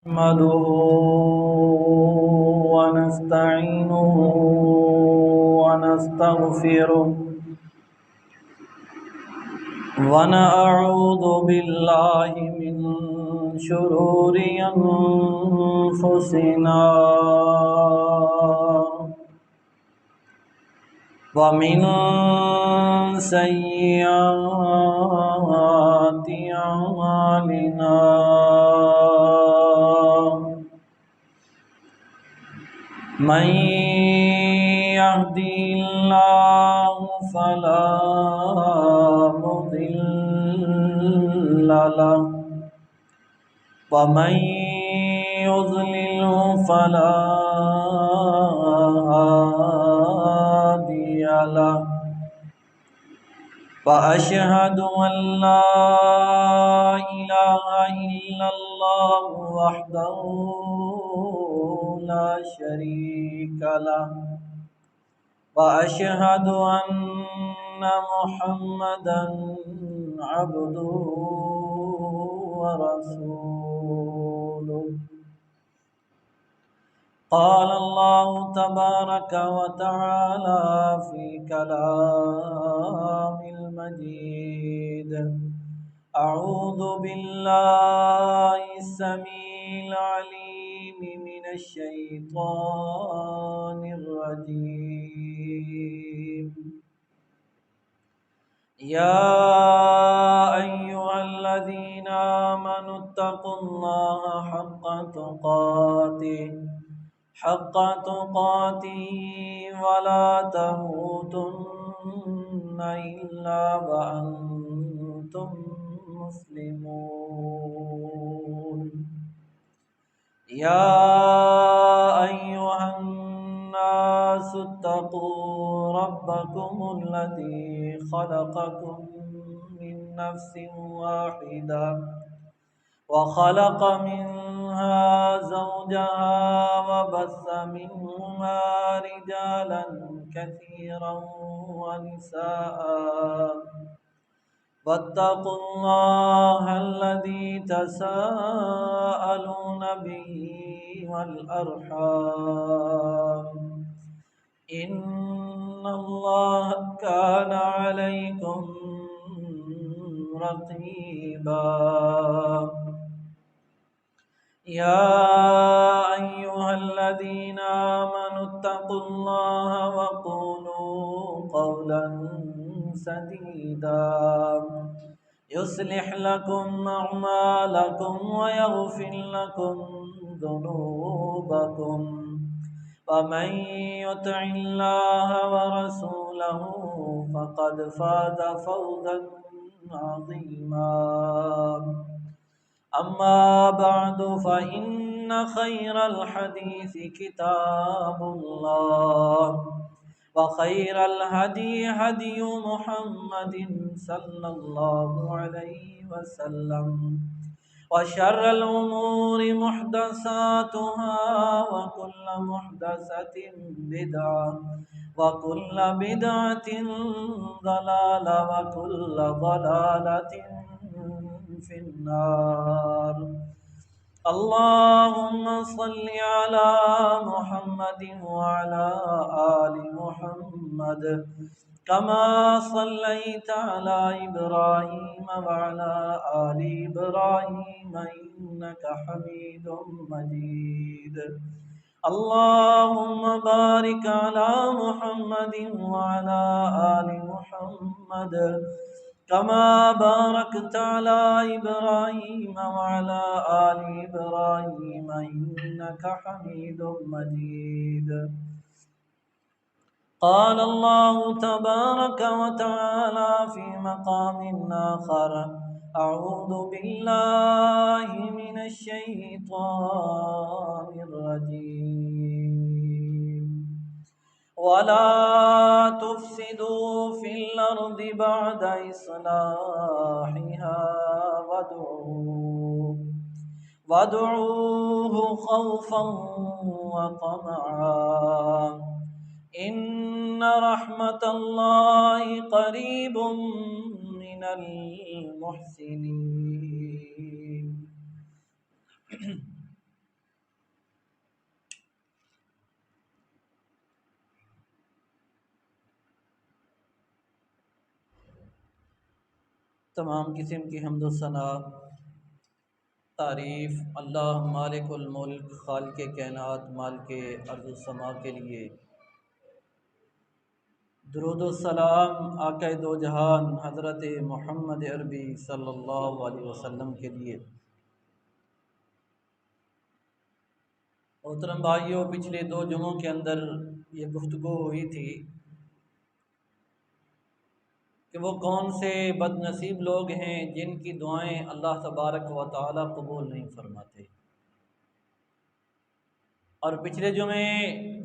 نحمده ونستعينه ونستغفره ونعوذ بالله من شرور أنفسنا ومن سيئات أعمالنا من يهدي الله فلا مضل له ومن يضلله فلا هادي له وأشهد أن لا إله إلا الله وحده لا شريك له وأشهد أن محمدا عبده ورسوله قال الله تبارك وتعالى في كلام المجيد أعوذ بالله السميع العليم من الشيطان الرجيم يا أيها الذين آمنوا اتقوا الله حق تقاته ولا تموتن إلا وأنتم مسلمون يا أيها الناس اتقوا ربكم الذي خلقكم من نفس واحدة وخلق منها زوجها وبث منهما رجالا كثيرا ونساء واتقوا الله الذي تساءلون به والأرحام إن الله كان عليكم رقيبا يا أيها الذين آمنوا اتقوا الله وقولوا قولا سديدا يصلح لكم أعمالكم ويغفر لكم ذنوبكم ومن يطع الله ورسوله فقد فاز فوزا عظيما أما بعد فإن خير الحديث كتاب الله وخير الهدي هدي محمد صلى الله عليه وسلم وشر الأمور محدثاتها وكل محدثة بدعة وكل بدعة ضلالة وكل ضلالة في النار اللهم صل على محمد وعلى آل محمد كما صليت على إبراهيم وعلى آل إبراهيم إنك حميد مجيد اللهم بارك على محمد وعلى آل محمد كما باركت على إبراهيم وعلى آل إبراهيم إنك حميد مجيد قال الله تبارك وتعالى في مقام آخر أعوذ بالله من الشيطان الرجيم ولا تفسدوا في الأرض بعد إصلاحها وادعوه خوفا وطمعا إن رحمة الله قريب من المحسنين تمام قسم کی حمد و ثنا تعریف اللہ مالک الملک خالق کائنات مالک ارض و سما کے لیے، درود و سلام آقا دو جہان حضرت محمد عربی صلی اللہ علیہ وسلم کے لیے۔ محترم بھائیوں، پچھلے 2 جمعوں کے اندر یہ گفتگو ہوئی تھی کہ وہ کون سے بد نصیب لوگ ہیں جن کی دعائیں اللہ تبارک و تعالی قبول نہیں فرماتے، اور پچھلے جمعے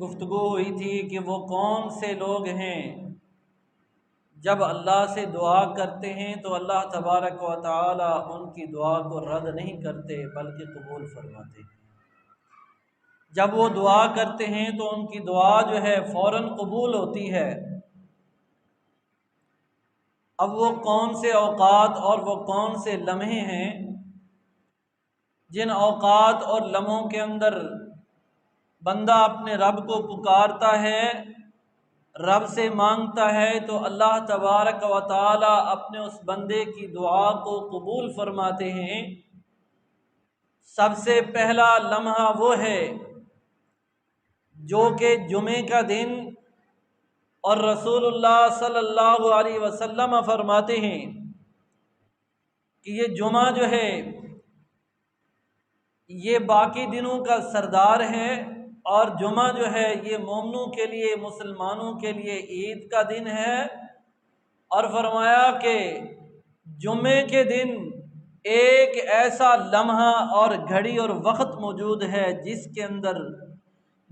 گفتگو ہوئی تھی کہ وہ کون سے لوگ ہیں جب اللہ سے دعا کرتے ہیں تو اللہ تبارک و تعالی ان کی دعا کو رد نہیں کرتے بلکہ قبول فرماتے ہیں۔ جب وہ دعا کرتے ہیں تو ان کی دعا جو ہے فوراً قبول ہوتی ہے۔ اب وہ کون سے اوقات اور وہ کون سے لمحے ہیں جن اوقات اور لمحوں کے اندر بندہ اپنے رب کو پکارتا ہے، رب سے مانگتا ہے تو اللہ تبارک و تعالی اپنے اس بندے کی دعا کو قبول فرماتے ہیں۔ سب سے پہلا لمحہ وہ ہے جو کہ جمعے کا دن، اور رسول اللہ صلی اللہ علیہ وسلم فرماتے ہیں کہ یہ جمعہ جو ہے یہ باقی دنوں کا سردار ہے، اور جمعہ جو ہے یہ مومنوں کے لیے، مسلمانوں کے لیے عید کا دن ہے۔ اور فرمایا کہ جمعے کے دن ایک ایسا لمحہ اور گھڑی اور وقت موجود ہے جس کے اندر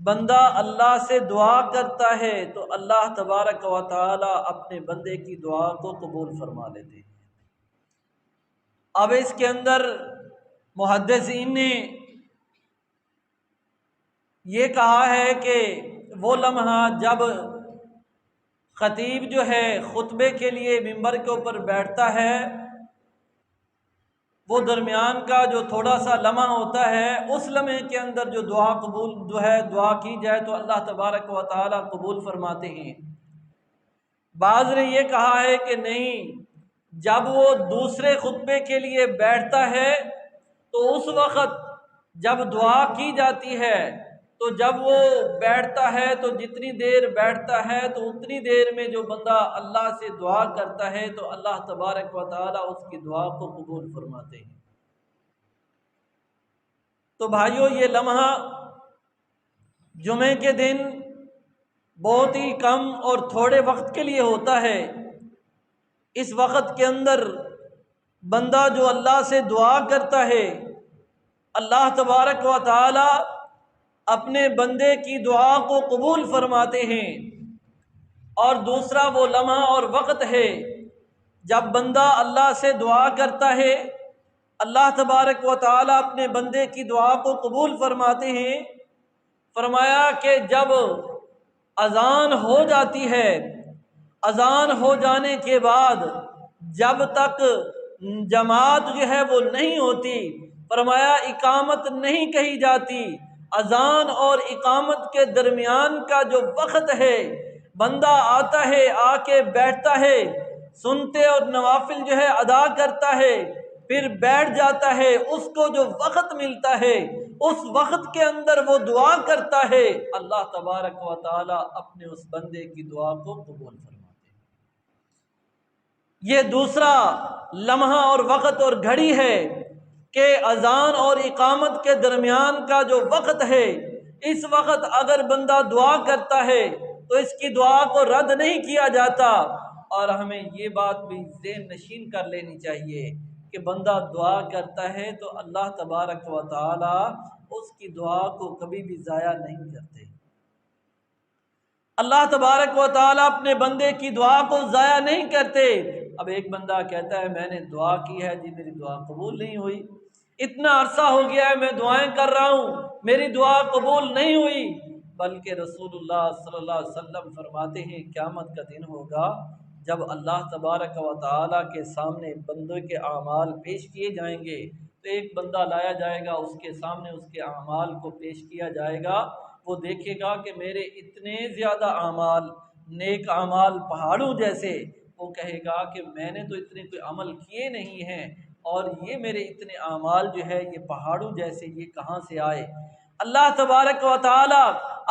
بندہ اللہ سے دعا کرتا ہے تو اللہ تبارک و تعالی اپنے بندے کی دعا کو قبول فرما لیتے ہیں۔ اب اس کے اندر محدثین نے یہ کہا ہے کہ وہ لمحہ جب خطیب جو ہے خطبے کے لیے ممبر کے اوپر بیٹھتا ہے، وہ درمیان کا جو تھوڑا سا لمحہ ہوتا ہے، اس لمحے کے اندر جو دعا قبول جو ہے دعا کی جائے تو اللہ تبارک و تعالی قبول فرماتے ہیں۔ بعض نے یہ کہا ہے کہ نہیں، جب وہ دوسرے خطبے کے لیے بیٹھتا ہے تو اس وقت جب دعا کی جاتی ہے تو جب وہ بیٹھتا ہے تو جتنی دیر بیٹھتا ہے تو اتنی دیر میں جو بندہ اللہ سے دعا کرتا ہے تو اللہ تبارک و تعالی اس کی دعا کو قبول فرماتے ہیں۔ تو بھائیو، یہ لمحہ جمعے کے دن بہت ہی کم اور تھوڑے وقت کے لیے ہوتا ہے۔ اس وقت کے اندر بندہ جو اللہ سے دعا کرتا ہے، اللہ تبارک و تعالی اپنے بندے کی دعا کو قبول فرماتے ہیں۔ اور دوسرا وہ لمحہ اور وقت ہے جب بندہ اللہ سے دعا کرتا ہے، اللہ تبارک و تعالی اپنے بندے کی دعا کو قبول فرماتے ہیں۔ فرمایا کہ جب اذان ہو جاتی ہے، اذان ہو جانے کے بعد جب تک جماعت جو ہے وہ نہیں ہوتی، فرمایا اقامت نہیں کہی جاتی، اذان اور اقامت کے درمیان کا جو وقت ہے بندہ آتا ہے، آ کے بیٹھتا ہے، سنتے اور نوافل جو ہے ادا کرتا ہے، پھر بیٹھ جاتا ہے۔ اس کو جو وقت ملتا ہے اس وقت کے اندر وہ دعا کرتا ہے، اللہ تبارک و تعالی اپنے اس بندے کی دعا کو قبول فرماتے ہیں۔ یہ دوسرا لمحہ اور وقت اور گھڑی ہے کہ اذان اور اقامت کے درمیان کا جو وقت ہے، اس وقت اگر بندہ دعا کرتا ہے تو اس کی دعا کو رد نہیں کیا جاتا۔ اور ہمیں یہ بات بھی ذہن نشین کر لینی چاہیے کہ بندہ دعا کرتا ہے تو اللہ تبارک و تعالی اس کی دعا کو کبھی بھی ضائع نہیں کرتے۔ اللہ تبارک و تعالی اپنے بندے کی دعا کو ضائع نہیں کرتے۔ اب ایک بندہ کہتا ہے میں نے دعا کی ہے جی، میری دعا قبول نہیں ہوئی، اتنا عرصہ ہو گیا ہے میں دعائیں کر رہا ہوں، میری دعا قبول نہیں ہوئی۔ بلکہ رسول اللہ صلی اللہ علیہ وسلم فرماتے ہیں قیامت کا دن ہوگا جب اللہ تبارک و تعالی کے سامنے بندوں کے اعمال پیش کیے جائیں گے، تو ایک بندہ لایا جائے گا، اس کے سامنے اس کے اعمال کو پیش کیا جائے گا۔ وہ دیکھے گا کہ میرے اتنے زیادہ اعمال، نیک اعمال پہاڑوں جیسے، وہ کہے گا کہ میں نے تو اتنے کوئی عمل کیے نہیں ہیں، اور یہ میرے اتنے اعمال جو ہے یہ پہاڑوں جیسے، یہ کہاں سے آئے؟ اللہ تبارک و تعالی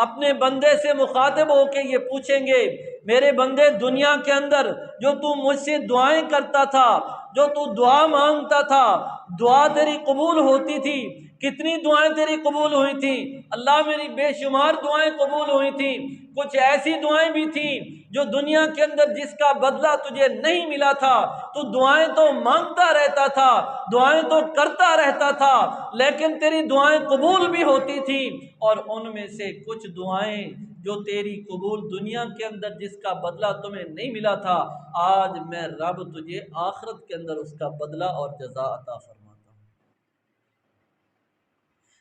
اپنے بندے سے مخاطب ہو کے یہ پوچھیں گے، میرے بندے دنیا کے اندر جو تو مجھ سے دعائیں کرتا تھا، جو تو دعا مانگتا تھا، دعا تیری قبول ہوتی تھی، کتنی دعائیں تیری قبول ہوئی تھی؟ اللہ میری بے شمار دعائیں قبول ہوئی تھی، کچھ ایسی دعائیں بھی تھیں جو دنیا کے اندر جس کا بدلہ تجھے نہیں ملا تھا، تو دعائیں تو مانگتا رہتا تھا، دعائیں تو کرتا رہتا تھا، لیکن تیری دعائیں قبول بھی ہوتی تھی، اور ان میں سے کچھ دعائیں جو تیری قبول دنیا کے اندر جس کا بدلہ تمہیں نہیں ملا تھا، آج میں رب تجھے آخرت کے اندر اس کا بدلہ اور جزا عطا فرماتا ہوں۔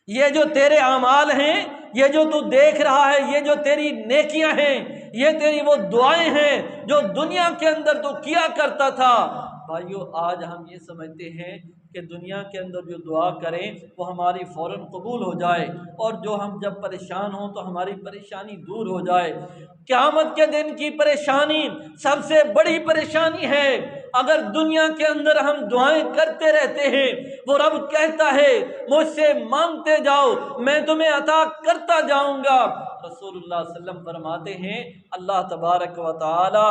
یہ جو تیرے اعمال ہیں، یہ جو تو دیکھ رہا ہے، یہ جو تیری نیکیاں ہیں، یہ تیری وہ دعائیں ہیں جو دنیا کے اندر تو کیا کرتا تھا۔ بھائیو، آج ہم یہ سمجھتے ہیں کہ دنیا کے اندر جو دعا کریں وہ ہماری فوراً قبول ہو جائے، اور جو ہم جب پریشان ہوں تو ہماری پریشانی دور ہو جائے۔ قیامت کے دن کی پریشانی سب سے بڑی پریشانی ہے۔ اگر دنیا کے اندر ہم دعائیں کرتے رہتے ہیں، وہ رب کہتا ہے مجھ سے مانگتے جاؤ، میں تمہیں عطا کرتا جاؤں گا۔ رسول اللہ صلی اللہ علیہ وسلم فرماتے ہیں اللہ تبارک و تعالی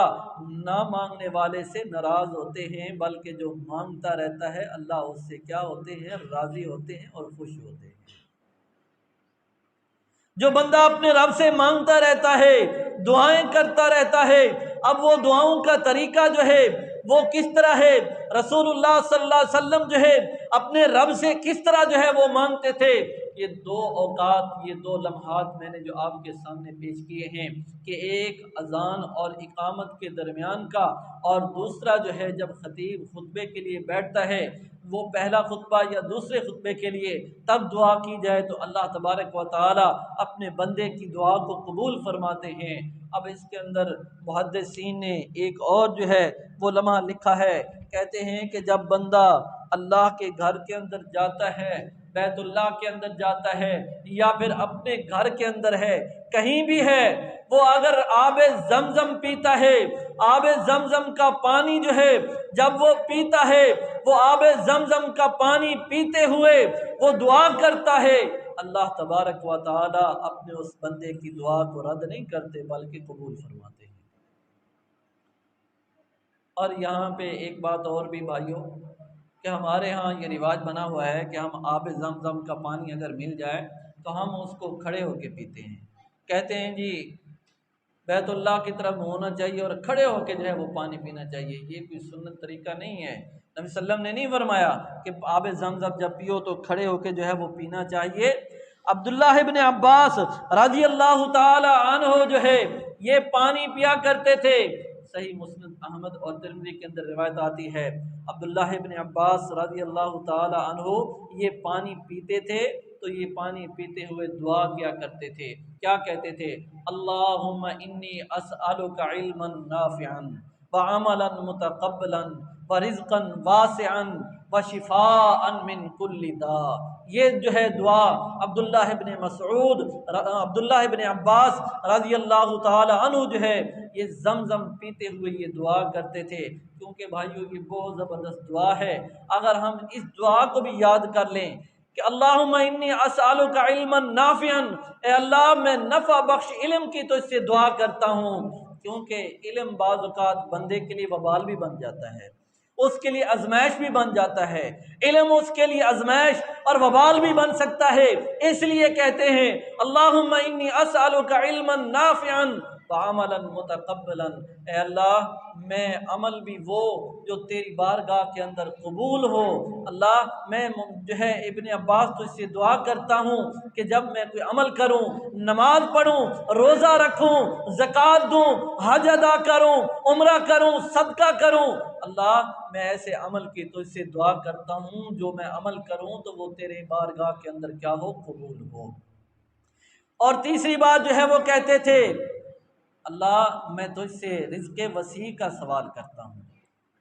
نہ مانگنے والے سے ناراض ہوتے ہیں، بلکہ جو مانگتا رہتا ہے اللہ اس سے کیا ہوتے ہیں؟ راضی ہوتے ہیں اور خوش ہوتے ہیں۔ جو بندہ اپنے رب سے مانگتا رہتا ہے، دعائیں کرتا رہتا ہے، اب وہ دعاؤں کا طریقہ جو ہے وہ کس طرح ہے؟ رسول اللہ صلی اللہ علیہ وسلم جو ہے اپنے رب سے کس طرح جو ہے وہ مانگتے تھے؟ یہ دو اوقات، یہ دو لمحات میں نے جو آپ کے سامنے پیش کیے ہیں، کہ ایک اذان اور اقامت کے درمیان کا، اور دوسرا جو ہے جب خطیب خطبے کے لیے بیٹھتا ہے، وہ پہلا خطبہ یا دوسرے خطبے کے لیے تب دعا کی جائے تو اللہ تبارک و تعالی اپنے بندے کی دعا کو قبول فرماتے ہیں۔ اب اس کے اندر محدثین نے ایک اور جو ہے وہ لمحہ لکھا ہے، کہتے ہیں کہ جب بندہ اللہ کے گھر کے اندر جاتا ہے، بیت اللہ کے اندر جاتا ہے، یا پھر اپنے گھر کے اندر ہے، کہیں بھی ہے، وہ اگر آب زمزم پیتا ہے، آب زمزم کا پانی جو ہے جب وہ پیتا ہے، وہ آب زمزم کا پانی پیتے ہوئے وہ دعا کرتا ہے، اللہ تبارک و تعالی اپنے اس بندے کی دعا کو رد نہیں کرتے بلکہ قبول فرماتے ہیں۔ اور یہاں پہ ایک بات اور بھی بھائیوں، کہ ہمارے ہاں یہ رواج بنا ہوا ہے کہ ہم آب زمزم کا پانی اگر مل جائے تو ہم اس کو کھڑے ہو کے پیتے ہیں، کہتے ہیں جی بیت اللہ کی طرف ہونا چاہیے اور کھڑے ہو کے جو ہے وہ پانی پینا چاہیے۔ یہ کوئی سنت طریقہ نہیں ہے، نبی صلی اللہ علیہ وسلم نے نہیں فرمایا کہ آب زمزم جب پیو تو کھڑے ہو کے جو ہے وہ پینا چاہیے۔ عبداللہ ابن عباس رضی اللہ تعالی عنہ جو ہے یہ پانی پیا کرتے تھے، صحیح مسند احمد اور ترمذی کے اندر روایت آتی ہے، عبداللہ ابن عباس رضی اللہ تعالی عنہ یہ پانی پیتے تھے تو یہ پانی پیتے ہوئے دعا کیا کرتے تھے، کیا کہتے تھے؟ اللہم انی اسألک علما نافعا وعملا متقبلا ورزقا واسعا وشفاء من کل داء۔ یہ جو ہے دعا عبداللہ ابن عباس رضی اللہ تعالی عنہ جو ہے یہ زمزم پیتے ہوئے یہ دعا کرتے تھے، کیونکہ بھائیو یہ بہت زبردست دعا ہے۔ اگر ہم اس دعا کو بھی یاد کر لیں کہ اللہم انی اسألک علما نافعا، اے اللہ میں نفع بخش علم کی تو اس سے دعا کرتا ہوں، کیونکہ علم بعض اوقات بندے کے لیے وبال بھی بن جاتا ہے، اس کے لیے ازمائش بھی بن جاتا ہے، علم اس کے لیے ازمائش اور وبال بھی بن سکتا ہے، اس لیے کہتے ہیں اللہم انی اسألک علما نافعا وعملا متقبلا، اے اللہ میں عمل بھی وہ جو تیری بارگاہ کے اندر قبول ہو۔ اللہ میں جو ہے ابن عباس تو اس سے دعا کرتا ہوں کہ جب میں کوئی عمل کروں، نماز پڑھوں، روزہ رکھوں، زکوٰۃ دوں، حج ادا کروں، عمرہ کروں، صدقہ کروں، اللہ میں ایسے عمل کی تو اس سے دعا کرتا ہوں جو میں عمل کروں تو وہ تیرے بارگاہ کے اندر کیا ہو؟ قبول ہو۔ اور تیسری بات جو ہے وہ کہتے تھے اللہ میں تجھ سے رزق وسیع کا سوال کرتا ہوں۔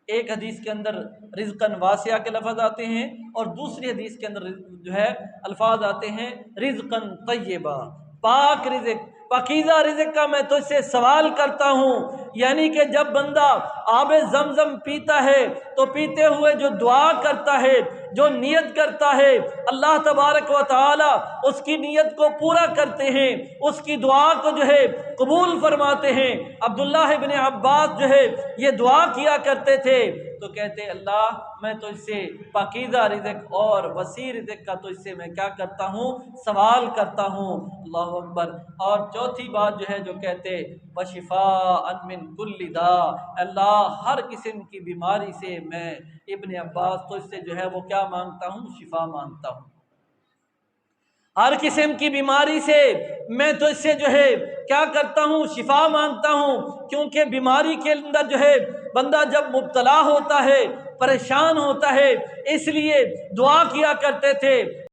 ایک حدیث کے اندر رزقاً واسعہ کے لفظ آتے ہیں، اور دوسری حدیث کے اندر جو ہے الفاظ آتے ہیں رزقاً طیبہ، پاک رزق، پاکیزہ رزق کا میں تجھ سے سوال کرتا ہوں۔ یعنی کہ جب بندہ آب زمزم پیتا ہے تو پیتے ہوئے جو دعا کرتا ہے، جو نیت کرتا ہے، اللہ تبارک و تعالی اس کی نیت کو پورا کرتے ہیں، اس کی دعا کو جو ہے قبول فرماتے ہیں۔ عبداللہ ابن عباس جو ہے یہ دعا کیا کرتے تھے تو کہتے اللہ میں تجھ سے پاکیزہ رزق اور وسیع رزق کا تجھ سے میں کیا کرتا ہوں؟ سوال کرتا ہوں۔ اللہ اکبر۔ اور چوتھی بات جو ہے جو کہتے وشفاء من کل داء، اللہ ہر قسم کی بیماری سے میں ابن عباس تجھ سے جو ہے وہ کیا مانگتا ہوں؟ شفا مانگتا ہوں۔ ہر قسم کی بیماری سے میں تجھ سے جو ہے کیا کرتا ہوں؟ شفا مانگتا ہوں، کیونکہ بیماری کے اندر جو ہے بندہ جب مبتلا ہوتا ہے، پریشان ہوتا ہے، اس لیے دعا کیا کرتے تھے